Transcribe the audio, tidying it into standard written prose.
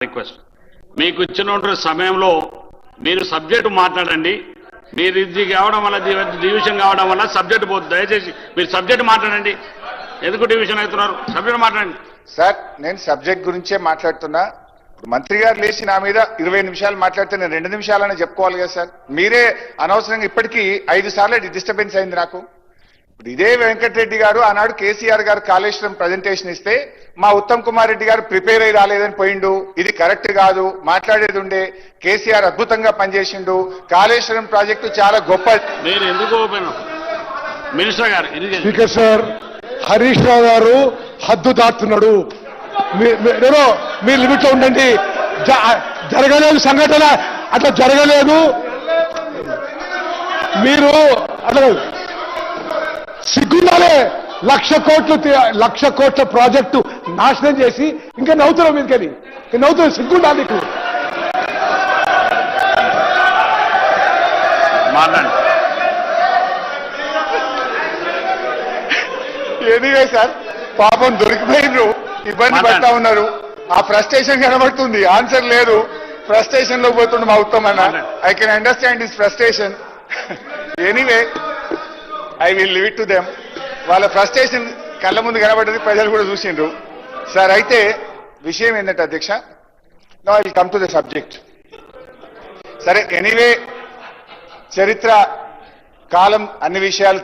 Request మీకు ఇచ్చిన సమయంలో మీరు సబ్జెక్టు మాట్లాడండి. మీరు ఇది కావడం వల్ల డివిజన్ కావడం వల్ల సబ్జెక్ట్ పోతుంది. దయచేసి మీరు సబ్జెక్ట్ మాట్లాడండి. ఎందుకు డివిజన్ అవుతున్నారు? సబ్జెక్ట్ మాట్లాడండి. సార్ నేను సబ్జెక్ట్ గురించే మాట్లాడుతున్నా. మంత్రి గారు లేచి నా మీద 20 నిమిషాలు మాట్లాడితే నేను 2 నిమిషాలనే చెప్పుకోవాలి కదా సార్. మీరే అనవసరంగా ఇప్పటికీ 5 సార్లు డిస్టర్బెన్స్ అయింది నాకు. ఇదే వెంకటరెడ్డి గారు ఆనాడు కేసీఆర్ గారు కాళేశ్వరం ప్రజెంటేషన్ ఇస్తే మా ఉత్తమ్ కుమార్ రెడ్డి గారు ప్రిపేర్ అయి రాలేదని పోయిండు. ఇది కరెక్ట్ కాదు, మాట్లాడేది ఉండే. కేసీఆర్ అద్భుతంగా పనిచేసిండు, కాళేశ్వరం ప్రాజెక్టు చాలా గొప్ప. మీరు ఎందుకు మినిస్టర్ గారు స్పీకర్ సార్, హరీష్ రావు గారు హద్దు దాటుతున్నాడు. మీరు లిమిట్ లో ఉండండి. జరగలేదు సంఘటన, అట్లా జరగలేదు. మీరు అట్లా సిగ్గుండాలే. 1,00,00,000 కోట్ల ప్రాజెక్టు నాశనం చేసి ఇంకా నవ్వుతున్నావు మీదకని. నవ్వుతున్నావు, సిగ్గుండాలి నీకు. ఎనీవే సార్, పాపం దొరికిపోయినరు, ఇబ్బంది పడతా ఉన్నారు. ఆ ఫ్రస్ట్రేషన్ కనబడుతుంది, ఆన్సర్ లేదు. ఫ్రస్ట్రేషన్ లో పోతుండు మా ఉత్తమ్ అన్న. I can understand this frustration. Anyway I will live it to them. వాళ్ళ ఫ్రస్ట్రేషన్ కళ్ళ ముందు కనబడ్డది, ప్రజలు కూడా చూసిండ్రు. సార్ అయితే విషయం ఏంటంటే అధ్యక్ష, now I will come to the subject. సరే, ఎనీవే చరిత్ర కాలం అన్ని విషయాలు